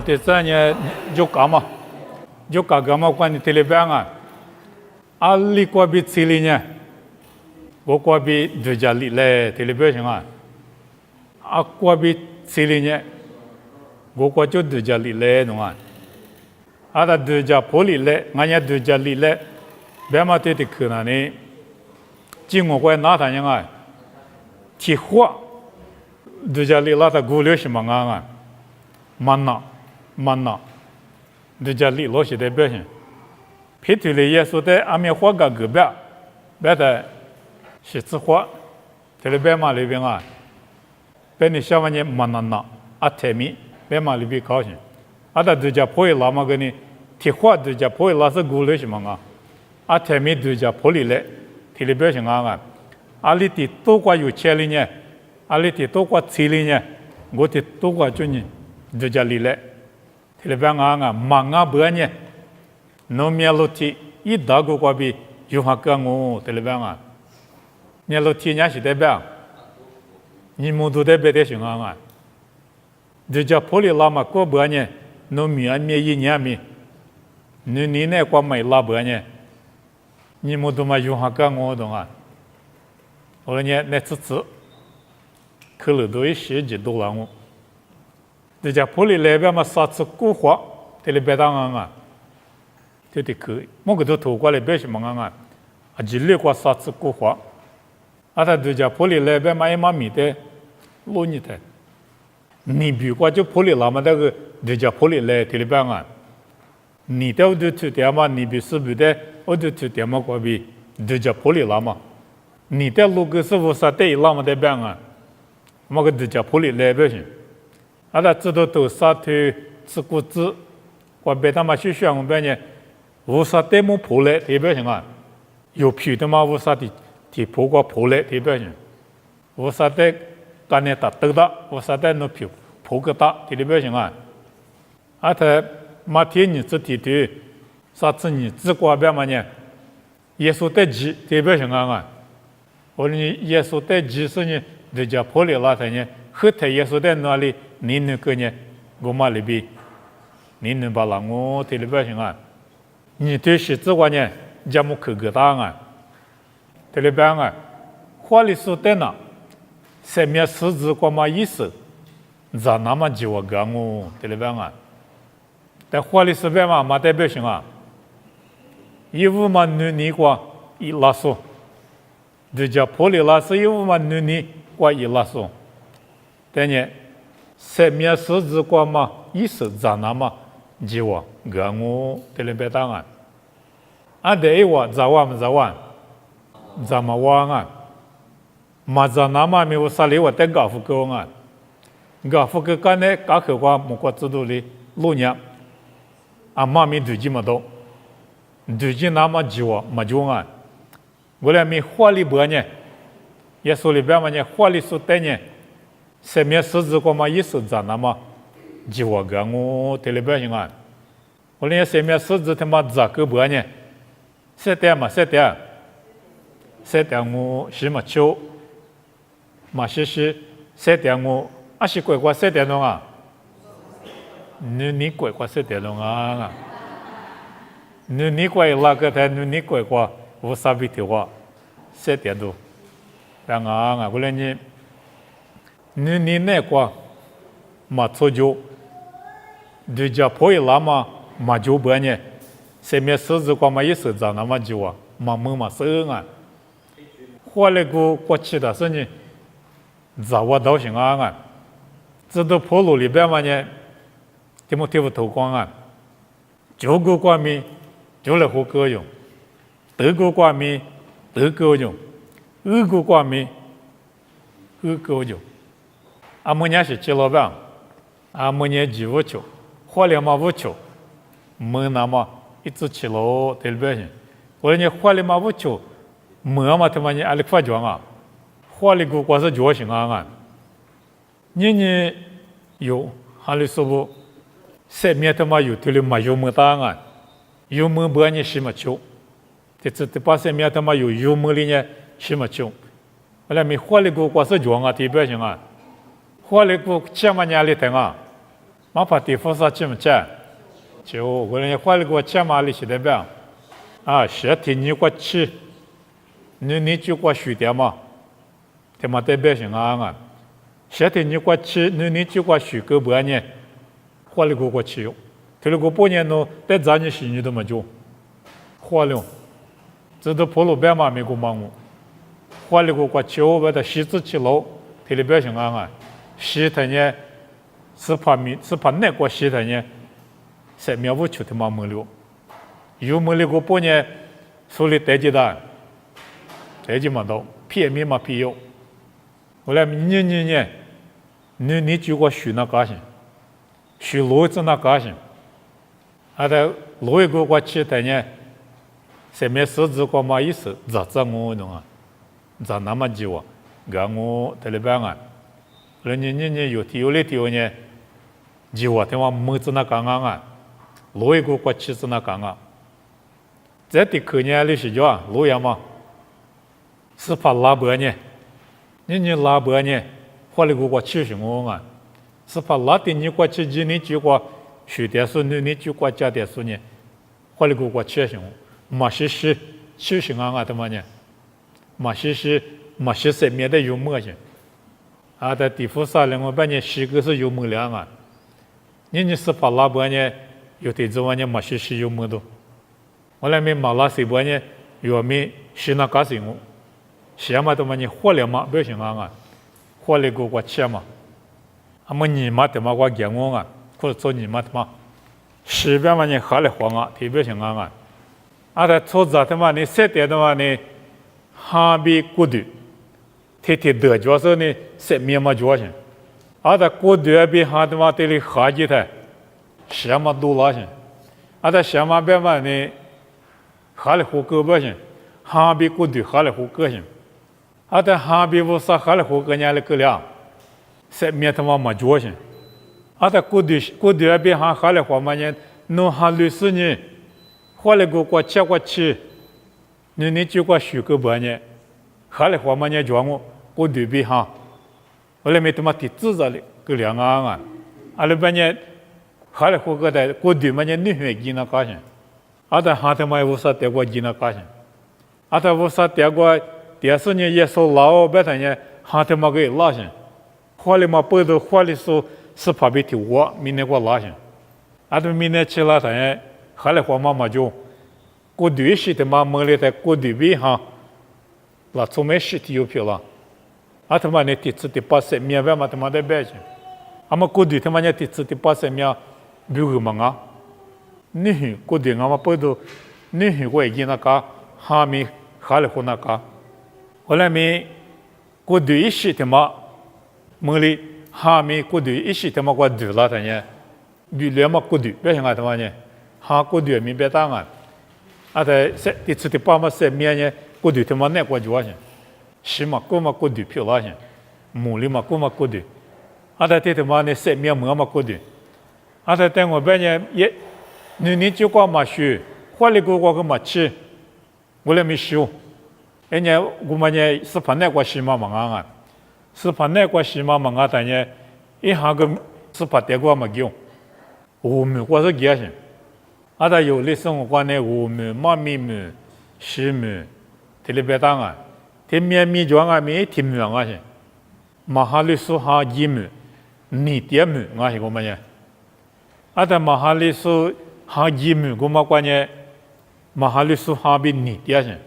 第三年就干嘛关的特别办啊，阿里过比此里呢，我过比对家里来特别行啊，阿过比此里呢，我过就对家里来弄啊，阿达对家坡里来，俺家对家里来，别嘛对的可能呢，经过过哪趟样啊，提货，对家里拉他鼓励什么啊，慢呐，对家里老些的表现。皮推的耶稣在阿面花个隔壁，别的是吃花，这里边嘛里边啊，别你小玩意慢呐，阿太米，别嘛里边高兴，阿达对家破一拉嘛个你，提花对家破一拉是鼓励什么啊？阿太米对家破里来，这里边是啊，阿里的多过有钱的呢，阿里的多过钱的呢，我的多过就呢，对家里来，这里边啊，忙啊不呢？农民老天一大个过比有哈个我对了吧啊？你老天伢是代表，你们都代表的什么啊？这叫破里拉嘛过不呢？农民啊灭一年灭，你那过没拉不呢？你们都嘛有哈个我懂啊？我呢那次，可能都一些几多了我。这叫破里来边嘛啥子古话对了别当啊？这的可以，我个都投过来别什么啊？啊，几里过啥子古话？啊，他对家破里来边买嘛米的，罗尼的，你比过就破里拉嘛那个对家破里来对了边啊？你的对出点嘛，你比是不的，我对出点嘛过比对家破里拉嘛？你的路个是不是对拉嘛的边啊？我个对家破里来边行，啊，他知道都啥推吃谷子，我别他妈去选我边呢。无啥对么破来代表性啊？有皮的嘛？无啥的破过破来代表性？无啥的干呢打得大？无啥的那皮破个大代表性啊？啊，他马天你自己对啥子你自过边嘛呢？耶稣的鸡代表性啊？我说你耶稣的鸡是呢？人家破来拉他呢？后头耶稣在哪里？你那个呢？我嘛里边，你能把那我代表性啊？你对写字话呢，叫么口个大啊？对了边啊，话里说的呢，上面十字过嘛意思，咋那么就我讲我对了边啊？但话里说边嘛，没代表性啊。一五嘛你过一拉说，就叫破里拉是一五嘛你过一拉说，但呢，上面十字过嘛意思咋那么就我讲我对了边答案。啊，对我早晚怎么玩啊？马扎那么没有啥理我等高富高啊，高富高干呢，高口话莫过制度里路年，啊妈咪对劲么多，对劲那么急我没用啊，我俩没话里不呢，耶稣里边嘛呢话里说的呢，上面十字过嘛意思咋那么急我个我对里边行啊，我俩上面十字他妈咋个不呢？是的嘛，是的我是么秋，嘛是是的我啊是乖乖是的侬啊，你乖乖是的侬啊，你乖那个他你乖乖无啥比的话，是的都，当啊，我来你那个嘛错就，对家破一拉嘛就不呢。上面十字光嘛一手掌那么久啊，嘛猛嘛生啊，后来过去的是呢，咋我倒行啊，这都破路里边嘛呢，听不透光啊，九个光明就来和歌用，德国光明德国用，俄国光明俄国用，阿么年是七老板，阿么年几五球，后来嘛五球，猛那么。一直起楼对不对？我呢花里嘛不求，没嘛他妈你阿里发讲啊，花里个光是觉醒啊，你有阿里说不，上面他妈有对了嘛有么大啊，有么不你什么求，这把上面他妈有么里呢什么求，我来没花里个光是讲啊对不对啊，花里个千万年里头啊，马帕蒂佛萨这么讲，就我人花了个钱嘛里是代表，学天你过去，你就过学点嘛，他妈代表性啊，学天你过去，你就过学个半年，花了个过去哟，他那个半年喏，在咱你心里都没就，花了，这都跑路边嘛没个忙我，花了个过去我把它洗自己喽，他的表性啊，洗他呢。是怕那个西的呢，3秒5就他妈没了，有没了个半年，手里带着的，带着嘛到，骗没嘛骗有，后来你就个学那干些，学路子那干些，的路一个过去的呢，3秒4字个嘛意思，咋我弄啊，咋那么久啊，干我在那边啊，你有有的呢。就我他妈没子那刚刚啊，路一个过去子那刚刚，在的去年的时候，路呀嘛，是怕拉白呢，你拉白呢，花了个过去什么啊？是怕拉的你过去你就过学点书，你就过加点书呢，花了个过去什么？马西去什么他妈呢？马西3面的有么些？在地府上了我把你10个是有么两啊？你是怕拉白呢？有的这玩意马西有么多？我来没马拉西白呢？有没是那干什么？什么他妈你花了嘛？不行啊！花了个过去嘛？么你妈他妈我讲我啊，或者说你妈他妈10边嘛你花了花啊，特别行啊！他做啥他妈你7点他妈你哈比古的，天得着是呢7面嘛着行。他过度比哈他妈这里哈几台，什么都拉行，他什么别嘛呢？哈里胡歌不行，哈比过度哈里胡歌行，他哈比无啥哈里胡歌伢里个了，7面他妈没着行，他过度比哈里胡嘛呢？弄哈律师呢，花里个过去，你就过学个半年，哈里胡嘛呢着我过度比哈。后来没他妈的自着的个两啊，阿拉半年哈来火个的过度嘛，你女孩子那干些，他哈他妈无啥得过几那干些，他无啥得过，第四年也说老白他呢，哈他妈给拉些，花里嘛不都花里说是怕被丢我，明年给我拉些，都明年去了他呢，哈来火嘛就过度是他妈没了的过度比哈，那从没实体有票了。他妈呢，第8面外嘛，他妈的白去。么过度他妈呢，第8面，比如嘛啊，你过度嘛不都，你我已经那个哈米哈了胡那个，后来me过度一时他妈，没哩哈米过度一时他妈过度了他呢，比了嘛过度，别像他妈呢，哈过度没别当啊，在第8嘛7面呢，过度他妈那过就行。是嘛，过嘛过度漂亮些，木里嘛过嘛过度，在这他妈呢7面么嘛过度，在等我半年也，你就过嘛学，花里过个嘛吃，我来没修，人家我们呢是怕那个西嘛啊，是怕那个西嘛啊，但呢一下个是怕这个嘛叫，我们我是几些，在有的生活观呢，我们妈咪们、西们，特别当啊。天面米庄啊，没天面啊些，马哈里苏哈吉姆，你点姆啊些个么呢？在马哈里苏哈吉姆个么关呢？马哈里苏哈比你点些，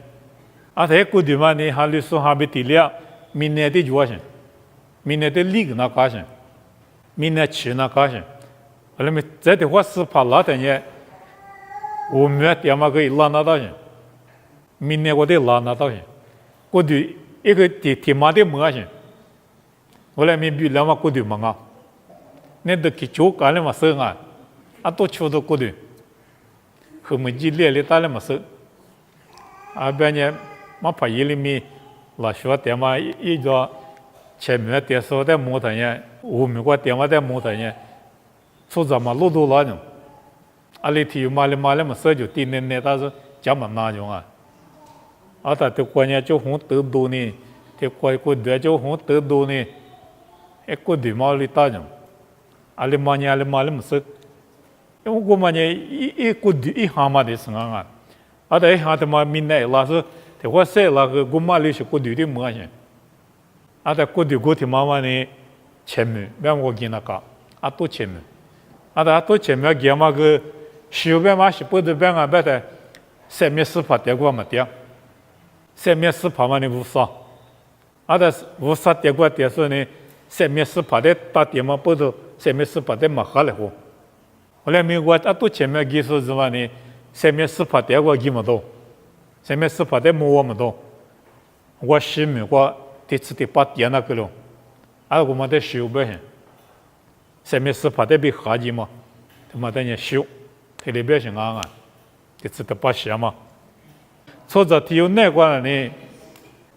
在古地嘛呢，哈里苏哈比地了，明年的做些，明年的利个那干些，明年吃那干些，后来me在的话是怕拉的呢，我们点嘛可以拉那到些，明年我得拉那到些。过度一个天马的么些，后来没比两嘛过度么啊？那都去做干了嘛生啊，都求到过度，和么子烈烈打了嘛生，别人嘛怕伊里面老说点嘛一个前面点说的木头呢，后面个点嘛的木头呢，说怎么路都拉呢？里头嘛嘛生就天天但是讲么那种啊。他这关键就红得多呢，这关键就红得多呢，过度嘛里打人， 알레마니 무슨 요거만이 이 고디 이 하마데 생각아 아다 이 하다마 민네 라서 대화세 라그 고말리시 고디디 뭐하냐 아다 고디 고티 마마니 쳔미 명고기나까 아또 쳔미 아다 아또 쳔미 기야마 그 시오베마시 뽀드뱅아 베데 세미스파 대고 마티야 세미스파마니 부사 아다 부사 대고 대서니 세미스파데 따티마 뽀드 세미스파데 마칼레고 원래 미국아 또 쳔미 기소즈마니 세미스파 대고 기마도 세미스파 대 모험도 와 시미 와 티츠티 빠티야나 그로 알고 마데 시오베 세미스파 대 비하지마 마다냐 시오 텔레비전 아 티츠타 빠시야마 소자 티요 내관니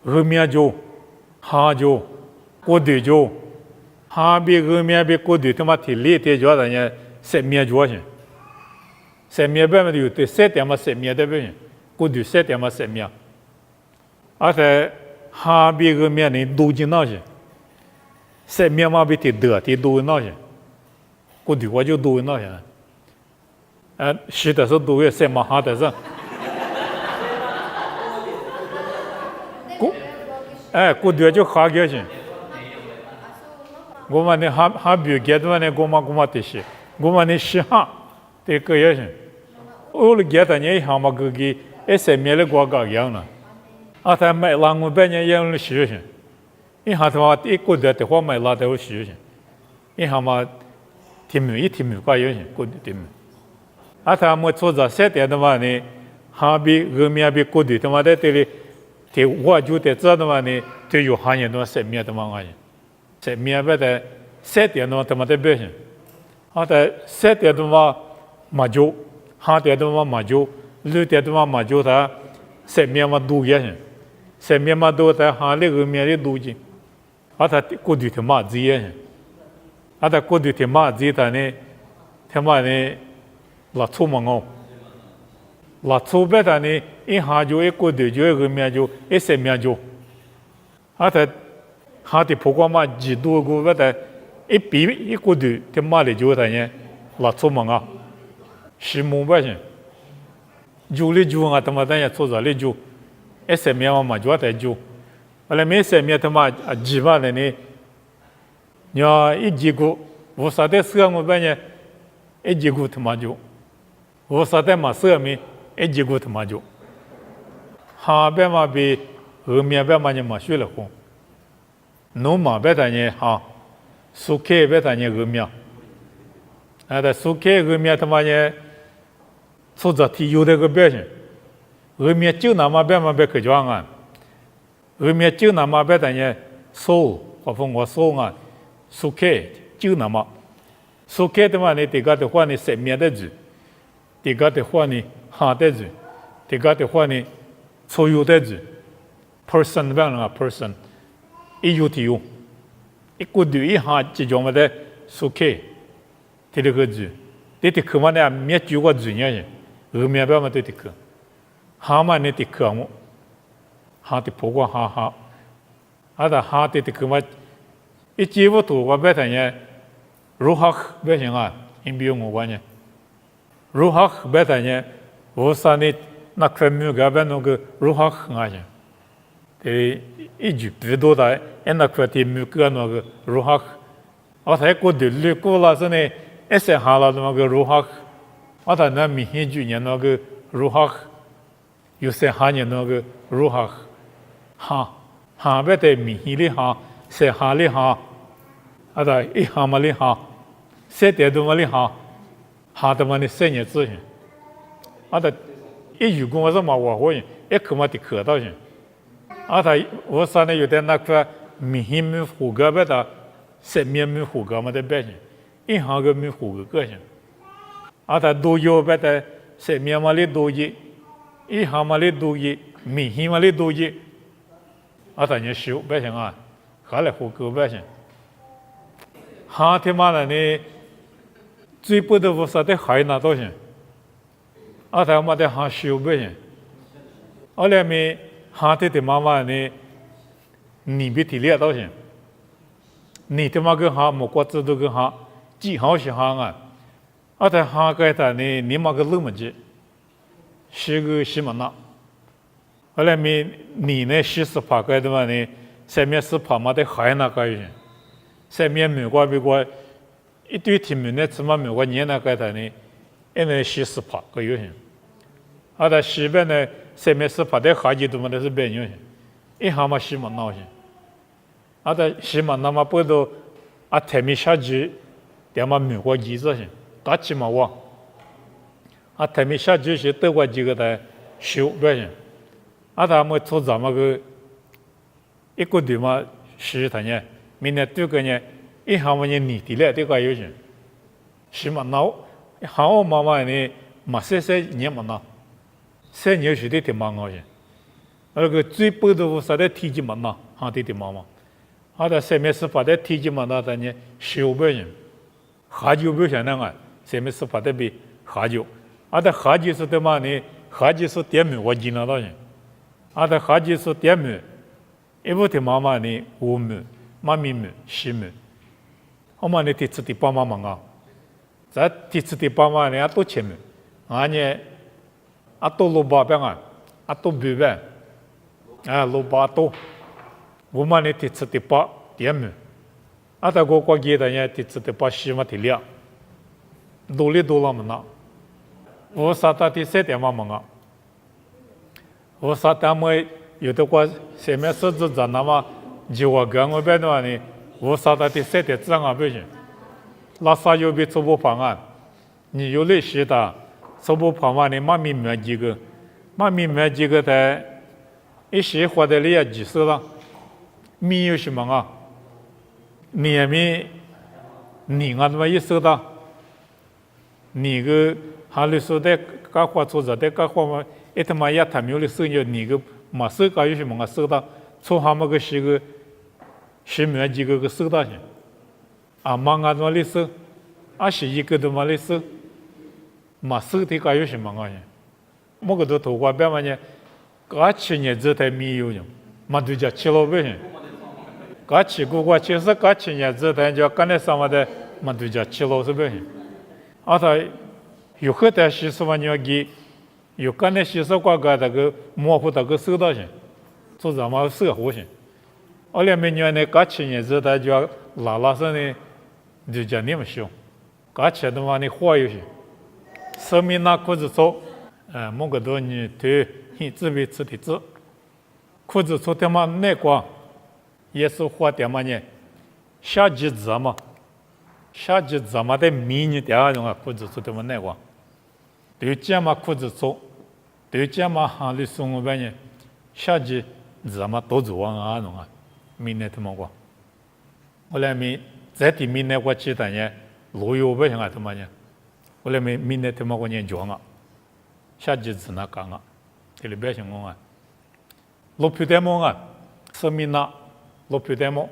의미아조 하조 고디조 하비 의미아비 고디 토마티 리테 조다냐 세미아 조아신 세미아 베메디 유테 세테마 세미아 데베 고디 세테마 세미아 아테 하비 의미아니 도지나신 세미아마 비티 드티 도나신 고디 와조 도나신是的是都有什么好的是，古代就好个些，我们的哈比给的呢，我们的是，我们的是哈，这个也是，我们给的呢，哈嘛个个，什么的国家样呢？啊，他买lang我本人样的是些，一下的话，一古代的话买拉的是些，一下嘛，题目个也是，古代题目。아타 뭐 초자 세대도만이 하비 의미하비 고디도마데 때리 대 와주대 자도만이 대유 한년도 세미야도만아니 세미야베데 세대도 도마데 베신 아타 세대도마 마조 하대도마 마조 르대도마 마조다 세미야마 두게 세미야마 두다 하리 의미하리 두지 아타 고디도마 지에 아타 고디도마 지다네 테마네 라초망오 라초베다니 이 하조에 고드조에 그미아조 에세미아조 하다 하디 보고마 지도고베다 이 고드 테마레 조다니 라초망아 시무바신 줄리 주가 타마다야 초자리 주 에세미아마 마조다 주 알레메 세미아 타마 지바네니 냐 이지고 보사데 스가모 바냐 에지고 타마조我说的嘛，色米一几个他妈就，哈别嘛比后面别嘛就嘛学了红，农嘛别的呢哈，苏克别的呢后面，的苏克后面他妈呢，出着题有这个表现，后面就那么别嘛别可装啊，后面就那么别的呢，收或者我收啊，苏克就那么，苏克的嘛呢，这个的话呢，生命的字。第个的话呢，哈的字；第个的话呢，所有的字。person 变了 person， 一有的有，一个的一哈这种么的苏克，这个字，这的课嘛呢，没几个字呢，后面边嘛这的课，哈嘛呢的课目，哈的不过哈，啊的哈的课嘛，一几乎多个别的呢，如何别行啊？你比如我关呢。ruhah betanya vosani nakfemu gabeno ge ruhah ngaje te Egypt vedoda enakfati mukano ge ruhah ata ko de ko la sene ese hala no ge ruhah ata na mi hiju nya no ge ruhah yuse hanya no ge ruhah ha bete mi hili ha se hali ha ata I hamali ha se de do mali ha哈的嘛，你生意自行，啊，他一有功我是嘛我会，一可嘛的可到行，啊，他我说呢有点那个米米胡个别的，生面米胡个嘛的别行，一行个米胡个行，啊，他都有别的生面嘛的多一，一行嘛的多一，米嘛的多一，啊，他你修别行啊，后来胡个别行，哈的嘛呢？最不得不说的海南多些，啊，他妈的哈修不些，后来me哈的妈妈呢，你别体力多些，你他妈个哈莫过子都个哈，记好些行啊，阿在行该他呢，你嘛个冷么子，是个什么呢？后来你呢40%该的嘛呢，上面10%嘛得海那个人，上面美国一堆题目呢，起码美国年那该他呢，因为40%个有人，阿在西边呢，上面10%的海几多嘛，都是别人，一行嘛西嘛闹些，阿在西嘛那么不都阿台面下去，点嘛美国几子些，大起嘛哇，阿台面下去是德国几个的修别人。阿他们做咱们个一个地嘛是他呢，明年对个呢，一行么人你的了，这个有些，是嘛闹，行我妈妈呢，嘛些年嘛闹，3年是的挺忙个些，那个最不都啥的体积嘛闹，行的挺忙嘛，阿他上面10%的体积嘛闹他呢，修不人，下酒不像那个，上面10%的比下酒，阿他下酒是的嘛呢，下酒是点名我进来了人。阿在下几次点门，一部的妈妈呢5门、妈咪门、10门，我们呢第次第8妈妈啊，在第次第8妈呢阿多前门，阿呢阿多罗巴边啊，阿多北边，啊罗巴多，我们呢第次第8点门，阿在国记的呢第次第810嘛第2，多里多了么那，我啥到第3点妈妈啊。我说他们有的话，前面设置在那么就我跟我边的话呢，我说他的3点这样不行，那啥有比初步方案，你有类似的初步方案呢，妈咪买几个的，一些花的也几十了，米有什么啊？你啊那么一收的，你个还是说的搞花做着的搞花嘛？一他妈也他没有的生意，你个马手搞有什么个收到，从他们个是个10面几个收到去，啊忙啊么的收，啊是一个都么的收，马手的搞有什么个呢？某个都头发边嘛呢，搞7年这台没有用，嘛对着7老百姓，搞7个过其实搞7年这台就干那什么的，嘛对着7老百姓，啊他有很多是什么要给。有干那些少个那个模糊那个收到钱，做什么社活钱？后来每年呢，搞7年之后就要拉上呢，就叫你们修，搞起的话呢花有些，生命那裤子粗，某个多你对你自备吃的子，裤子粗的嘛内光，也是花的嘛呢，夏季怎么的迷你点种啊裤子粗的嘛内光，对这嘛裤子粗。对这嘛行的生活边呢，夏季怎么都做啊弄啊，明年他们过，后来在地明年过去的呢，路有不行啊他们呢，后来明年他们过年讲啊，夏季只那讲啊，这里边情况啊，路皮带么啊，生命那路皮带么，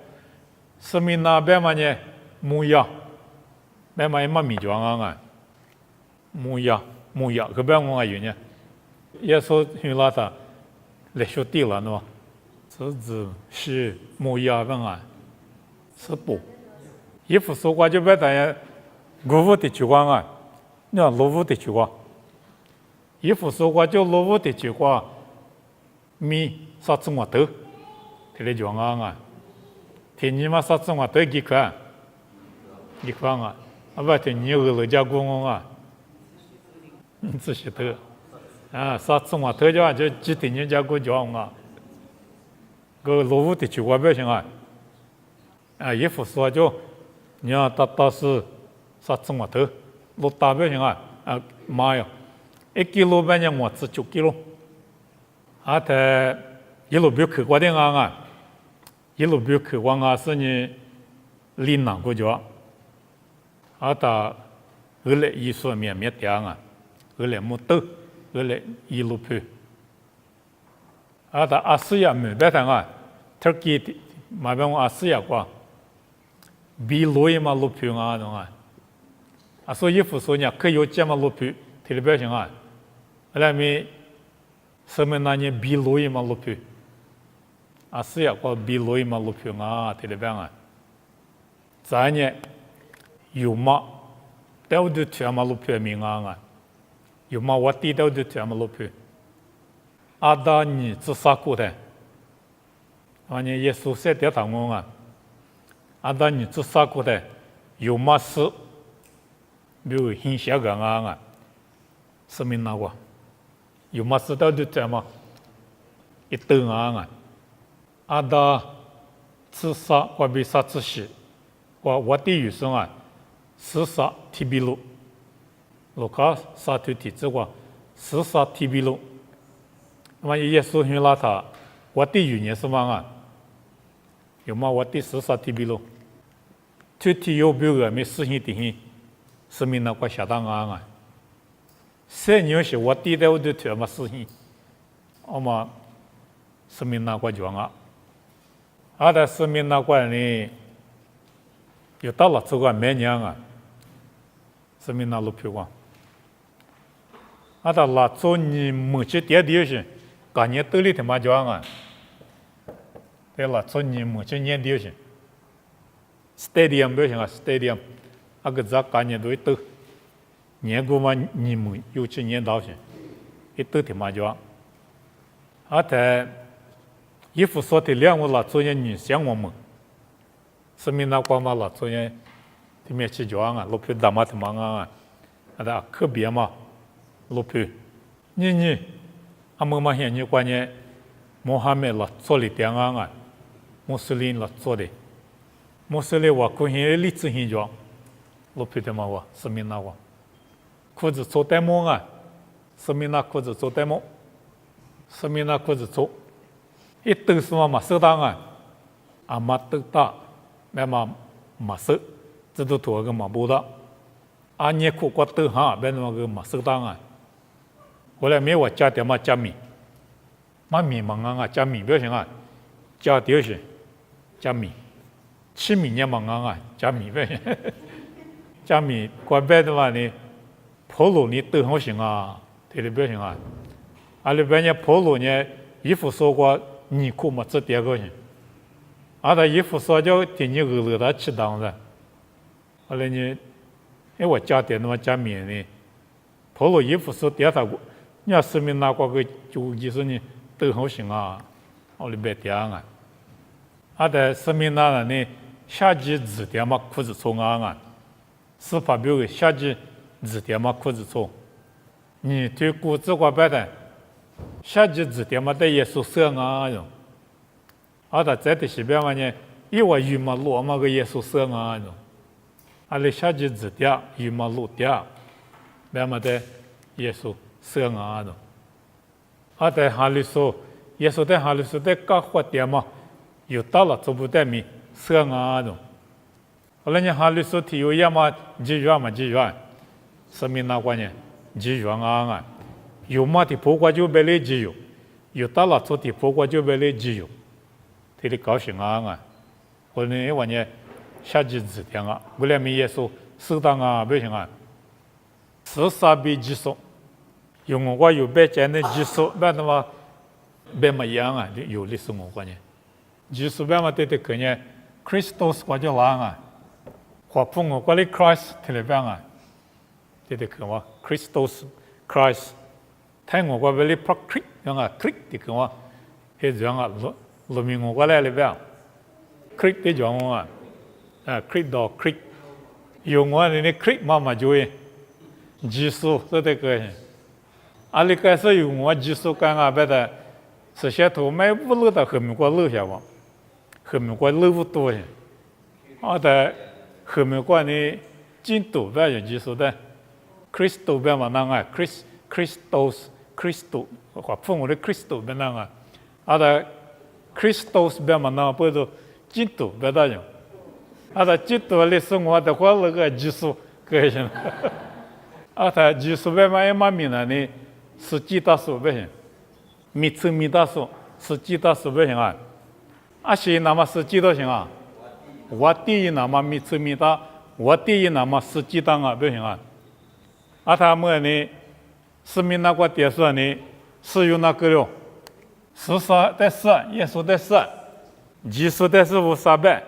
生命那边嘛呢，木呀，边嘛也嘛米讲啊，木呀，这边我有呢。也说用那啥来学地了喏，这只是木亚文啊，是不？衣服说话就别大家罗的去光啊，你看罗的去光，衣服说话就罗的去光，米啥子我都，这里讲啊，天你嘛啥子我都几块啊，啊不天你有了家公啊，这些都。啊，啥子话头就几天人家过讲啊，个罗湖地区我不行啊，衣服说就，你要到是啥子话头，罗大不行啊，妈呀，1 kilo 半年我吃9 kilo，啊他一路别去过的啊，一路别去过啊是你岭南国家，啊他后来一说面点啊，后来没豆。后来一路跑，啊，到阿斯亚门边上啊，Turkey 的马边我阿斯亚过，比罗伊嘛路跑啊种啊，啊所以服说呢，可有这么路跑，特别行啊，后来咪什么那年比罗伊嘛路跑，阿斯亚过比罗伊嘛路跑啊，特别啊，再呢，有嘛都得去阿马路皮明啊，有嘛我地都得去阿马路皮，阿达你自杀过的，完了耶稣说的他们啊，阿达你自杀过的，有嘛事，比如很小个啊，生命那个，有嘛事都得去嘛，一等啊，阿达自杀或被杀自死，我地有生啊。十杀提比路，路加杀头体这个十杀提比路，那么耶稣说了他，我的语言是嘛啊？有嘛我的十杀提比路，具体有标个没实现的很，说明那个下当啊，谁牛是我的我就推嘛实现，我嘛说明那个讲啊，阿的说明那个呢，有到了这个每年啊。说明那路票光，阿达拉做你目前点的是，今年兜里他妈讲啊，对了，做你目前年的是，stadium 不行啊 ，stadium， 阿个在今年都一兜，年过嘛你们有去年到是，一兜他妈讲，阿在衣服说的两我拉做些女相我们，说明那光嘛拉做些。ที่มีชีจวงอ่ะลูกพี่ดามาถึงมังอ่ะอะไรคือเบียมาลูกพี่นี่อามือมาเห็นอยู่กว่านี้โมฮัมเหม็ดละโซลิเตียงอ่ะมุสลิมละโซลิมุสลิมว่าคุณเห็นลิซเห็นจวงลูกพี่เดมาว่าสมินาว่าคุณจะโซเตมงอ่ะสมินาคุณจะโซเตมงสมินาคุณจะโซอีตึกสมาสึกตังอ่ะอามาตึกตาแม่มาสึก这都多个嘛不的，阿年苦瓜都哈，别那个嘛适当啊。后来没我加点嘛加米，嘛米嘛啊加米不行啊，加点是加米，吃米呢嘛啊加米不行，加米怪别的话呢，跑路呢都好行啊，对的不行啊。阿里边呢跑路呢，衣服说过你苦嘛这点个行，阿的衣服说叫天你饿了他吃当的。后来呢，我加点那么加面呢，跑路衣服说点他过，你要是没拿过个就就是呢都好行啊，我里边点啊，阿的是没拿了呢，夏季字典嘛裤子错啊，是发表个夏季字典嘛裤子错，你对裤子过白的，夏季字典嘛得也是色啊哟，阿的在的西边嘛呢，一话语嘛落嘛个也是色啊哟。阿里下季字典有嘛路点，别么的耶稣生啊的，阿在哈里说耶稣在哈里说在搞活点嘛，有到了做不得米生啊的，后来呢哈里说提有呀嘛几元嘛几元，生命那关呢几元啊，有嘛的破过就别来几有，有到了做的破过就别来几有，他的高兴啊，后来我呢。下季字典啊，为了没耶稣适当啊，不行啊，十三比技术，用我有别简的技术，别他妈别么样啊，有历史我关键，技术别么对的可呢 ，Christos 我就lang啊，华风我关的 Christ 听了别啊，对的可嘛 ，Christos Christ， 听我关的 Procrit 样啊 ，Crit 的可嘛，हे样啊，路名我关来了别 ，Crit 的讲我啊。creek 到 creek， 用我的那 creek 妈妈就会技术是这个，阿里开始用我技术干啊，别的是些头买不漏的后面过漏下吧，后面过漏不多些，好的后面过呢进度别有技术的 ，crystal 别嘛那个 crystals crystal， 或碰我的 crystal 别那个，阿的 crystals 别嘛那不都进度别大用。阿他几多的生活的话，那个技术可行。阿他技术别嘛也嘛明了呢，是几大数不行，米次米大数是几大数不行啊？阿是那么是几多行啊？我第一那么米次米大，我第一那么是几大啊不行啊？阿他们呢，是米那个点数呢，是有那个了，是啥的是，耶稣的是，技术的是无啥呗。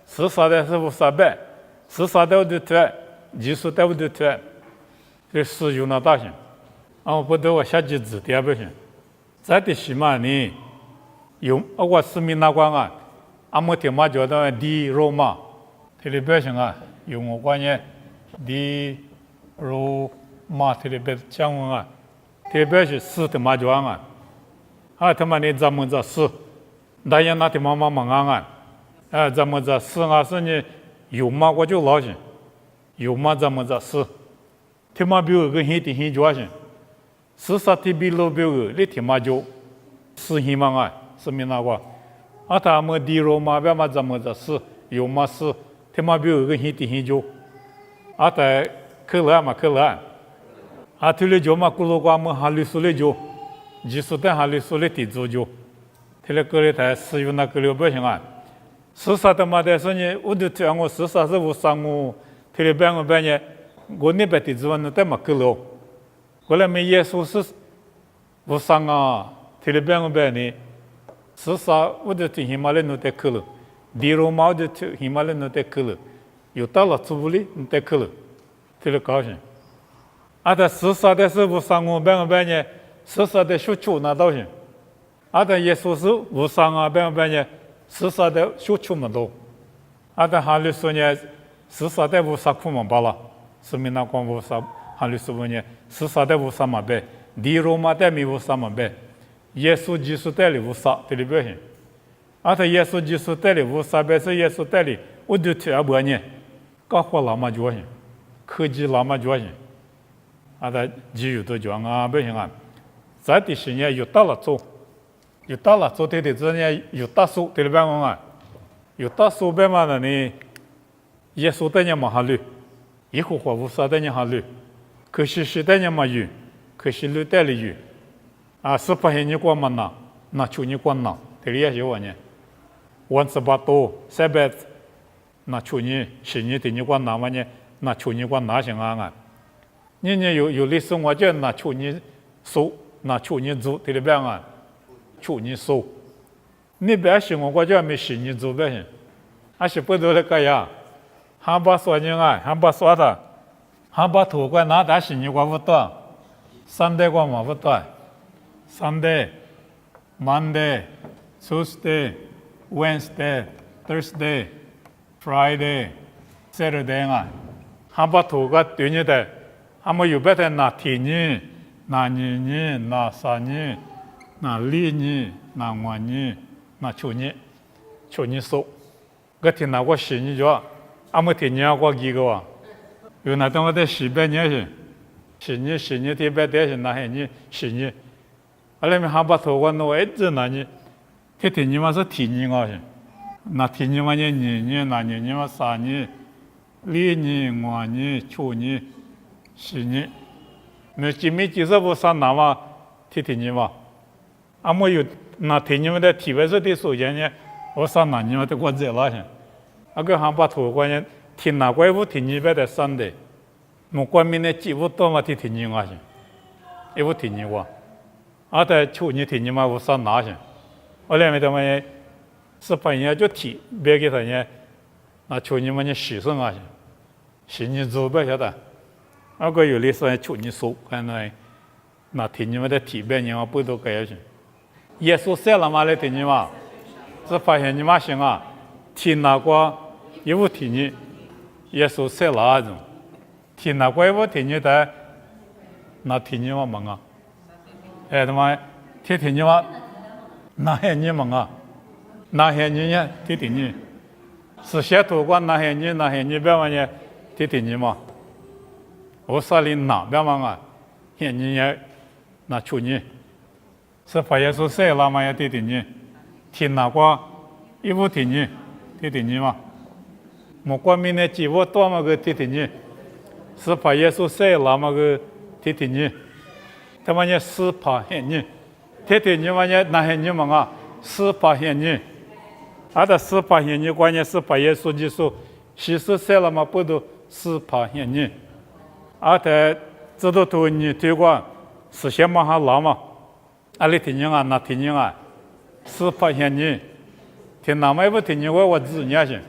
是啥的是无啥呗？ 14代的团，20代的团，这使用那大型，不得我下几字第二不行，在的起码呢，用我市民那关啊，么天嘛叫到di Roma， 这里边行啊，用我关键di Roma 这里边讲啊，这里边是4的嘛叫啊，他们呢咱们这4，大家那天嘛忙啊。咱们这4啊是呢，有嘛我就老些，有嘛咱们这4，他妈比我个很的很主些，14的比老比我，你他妈就4希望啊，是没那个，他们地罗嘛别嘛咱们这4，有嘛4，他妈比我个很的很主，在克拉嘛克拉，这里就嘛古罗瓜么哈里苏里就，20代哈里苏里地主就，这里个里台4有那个了不行啊。14的嘛的说呢，我就讲我14是无上我，特别我半夜，我那边的主人在嘛去了，后来没耶稣是无上啊，特别我半呢，14我就听希马来那在去了，地罗马我就听希马来那在去了，有到了祖里那在去了，特别高兴。在14的是无上我半夜，14的学出那倒行，在耶稣是无上啊半夜。14代学出么多，在哈里说呢，14代无啥苦嘛罢了，是没那光无啥哈里说呢，14代无啥嘛呗，地罗马代没无啥嘛呗，耶稣20代里无啥，这里边行，在耶稣20代里无啥呗，是耶稣代里，我就听不呢，搞活那么就行，科技那么就行，在基于都讲啊不行啊，在的时间有到了做。有大了，昨天的这呢有大树，对了办公啊，有大树办嘛的呢，耶稣的人嘛哈绿，一户花无啥的人哈绿，可是时代人嘛有，可是绿带里有，是发现你光嘛那求你光那，对了也是我呢，once about all， Sabbath， 那求你是你对你光那嘛呢，那求你光那行啊，你呢有历史我叫那求你收，那求你做，对了办啊。求你收，你别信我，我就没信你做别行，是不多的个呀，还把说人啊，还把说他，还把土怪拿大信你我不多，Sunday 我嘛不多 ，Sunday、Monday、Tuesday、Wednesday、Thursday、Friday、Saturday 啊，还把土怪对你的，还没有别的那天呢，那年呢，那3年。那2年，那5年，那9年收，个天那我10年就，没天年我几个哇，有那等我在18年是，10年天白带是那些年10年，后来没还把头我弄一直那年，天年嘛是天年啊是，那天年嘛2年，那2年嘛3年，2年、5年、9年、10年，那前面几不上那嘛天年嘛。没有那天你们的体外是的时间呢，我上那你们的关在哪些？个还把头关键天那怪物天你边的上的，我关面的几乎多嘛天你哪些？一无天你我，在去年天你嘛我上哪些？我两边他们18年就提别给他呢，那去年嘛你牺牲哪些？去年做不晓得，个有的是去年收，看那天你们的提别人不都该些？耶稣死了嘛来听你嘛，只发现你嘛行啊，听那个一无听你，耶稣死了那种，听那个一无听你的，那听你嘛忙啊，他妈听你嘛，那些你忙啊，那些你呢听你，是写图关那些你别嘛呢听你嘛，我说你哪别忙啊，现你呢那求你。是发耶稣死了嘛？要听你，听那个一无听你嘛？莫关面的几无多嘛个听你，是发耶稣死了嘛个听你，他们呢是怕现你，听你嘛呢那些你嘛啊，是怕现你，的是怕现你，关键是发耶稣基督，其实死了嘛不都是怕现你，在这都头你推广是先嘛哈拉嘛。你听人啊，那听人啊，是发现你，听那么不听人，我自念行，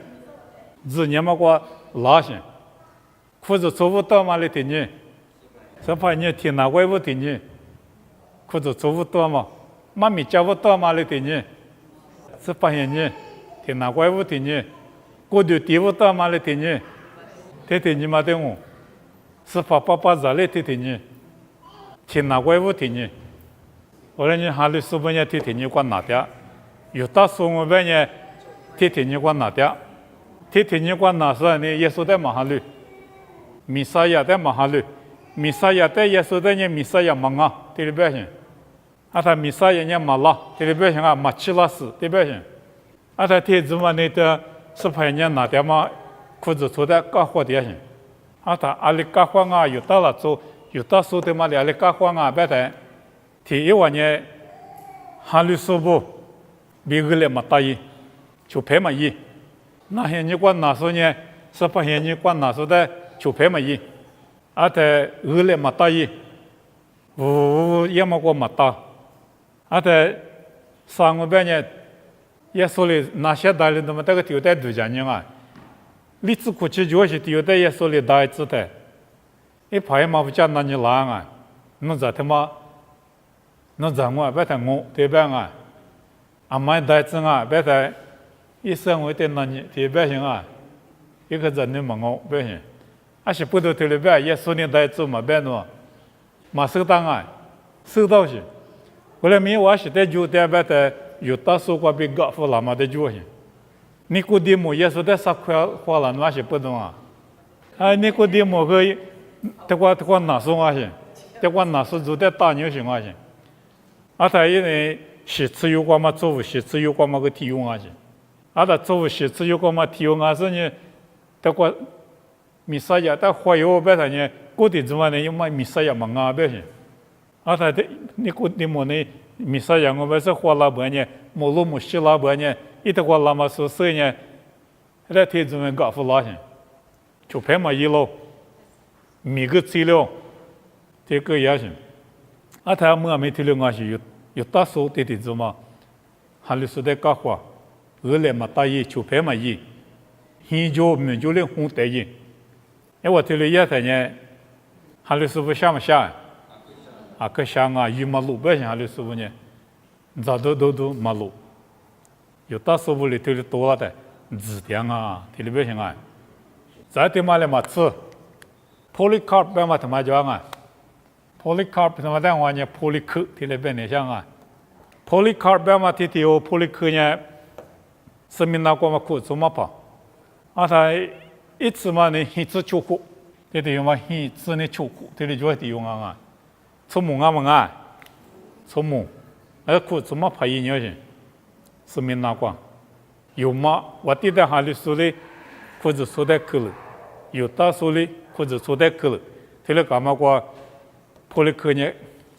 自念嘛我拉些，裤子做不到嘛？你听你，是怕你听哪位不听你？裤子做不到嘛？妈咪教不到嘛？你听你，是怕你听哪位不听你？过度听不到嘛？你听你，听你嘛听我，是怕爸爸在里听你，听哪位不听你？我让你哈里苏本也听你管哪点？有大说我本也听你管哪点？听你管哪时呢？耶稣在马哈里，弥撒亚在马哈里，弥撒亚在耶稣在呢弥撒亚忙啊，对不对？啊，他弥撒亚呢马拉，对不对？啊，马奇拉斯，对不对？啊，他听怎么呢？的是怕人家哪点嘛？裤子穿的高货点行。啊，他阿里高货啊，有到了做，有到说的嘛，阿里高货啊，别的。第一晚呢，哈里苏布。比个来嘛大意，就拍嘛意，那些你管哪说呢？是把些你管哪说的就拍嘛意，啊在个来嘛大意，也么过嘛大，啊在上个半年也说的那些大人他们这个丢在度假人啊，历史过去就是丢在也说的大一次的，一拍嘛不讲那你拉啊，侬咋他妈，侬咋我别谈我对吧啊？阿妈带子啊，别在一生活在那里，特别行啊，一个人的嘛我别行，还是不都特别也说你带子嘛别喏，嘛收档啊，收到些，后来没我是在酒店别在有大数过被搞full了嘛在酒行，你估计么也是在啥块花了那些不懂啊，啊你估计么个，这个哪说话行，这个哪说就在打牛行话行，啊他因为。写词有关嘛，作物写词有关嘛个体用啊些，啊，他作物写词有关嘛体用啊是呢，这个弥撒亚他花有别他呢，过点怎么呢？因为弥撒亚忙啊别些，啊他的你过点么呢？弥撒亚我们是花了半年，没路没西了半年，一头花了嘛说谁呢？那天怎么搞不拉些？就拍嘛一路，每个资料，这个也行，啊他没没资料啊是有。有大数的的怎么，哈里说的搞话，二来嘛大意就拍嘛意，现就没就连红带意，哎我这里也在呢，哈里说不想不想，啊可想啊，有马路不想哈里说不呢，咋都马路，有大数不里头的多了的，字典啊，这里不行啊，再的嘛来嘛吃 ，polycarp 不嘛他妈讲啊。polycarp 什么的话呢 ？polycarp 这里边呢像啊 ，polycarp 别嘛提提哦 ，polycarp 呢，是民那个嘛苦怎么跑？啊，他一次嘛呢，一次秋苦，这里用嘛一次呢秋苦，这里就得用啊，从木啊，从木，那苦怎么跑一年去？是民那个，有嘛？我记得哈里说的，或者说的去了，有大说的，或者说的去了，这里干嘛个？破了去年，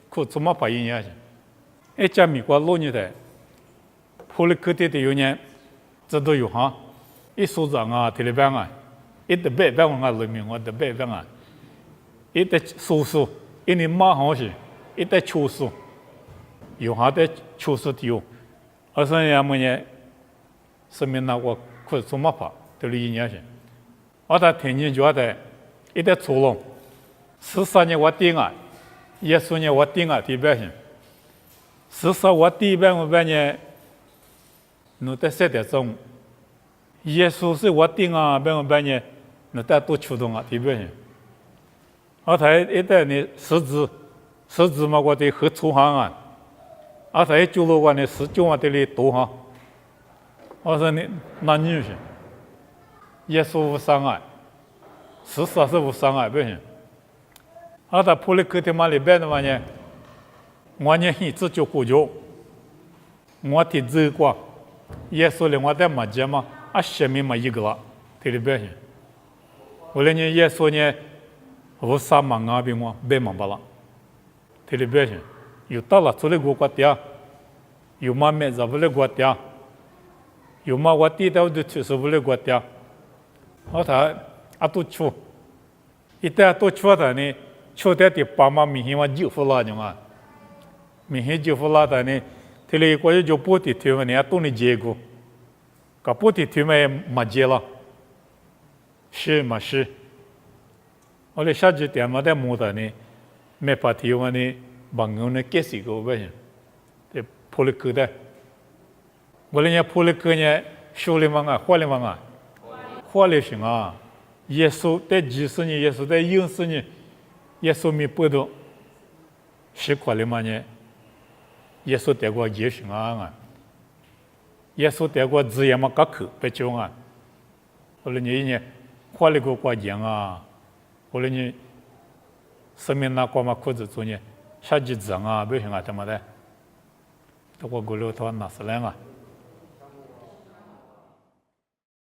可怎么跑一年去？一家美国老年的，破了去的有年，这都有哈。一首长啊，特别棒啊，一得白棒啊，里面我得白棒啊，一得叔叔，一年马好些，一得秋叔，有哈得秋叔的有，而且呀么呢，是民那个可怎么跑，都是一年去。我在天津觉得，一得出笼，13年我顶啊。耶稣呢，我顶啊，第八行。我第八我半年，侬在7点钟。耶稣是我顶啊，半年，侬在多触动啊，第八行。我睇一代呢十字嘛，我得和出行啊。我睇9路我呢19我得里多哈。我说你那女行，耶稣无伤害，14是无伤害，不行。啊，他破了去的嘛里边的嘛呢，我呢一直就苦就，我提这个，耶稣的我在马街嘛，啊下面嘛一个了，这里边去，后来呢耶稣呢，无啥忙啊，比我别忙不了，这里边去，有到了出来过国家，有嘛没在不来国家，有嘛我地道的就是不来国家，好他啊都出，一旦都出的呢。秋天的爸妈明显我就不拉着啊，明显就不拉的呢，这里过去就不提推嘛，你还多你结果，搞不提推嘛没结了，是嘛是。我哋下次点么的木的呢，没把提我呢，朋友呢解释过不行，这破了个的，我哋呢破了个呢，修了嘛啊，坏了嘛啊，坏了行啊，耶稣在20年，耶稣在40年，耶稣没不到，是坏了嘛呢？耶稣得过耶稣啊，耶稣得过字也嘛格克不中啊，我哋呢坏了个国家啊。后来呢，生命那光嘛裤子做呢，下几张啊，不行啊，他妈的，都我过了他拿死人啊。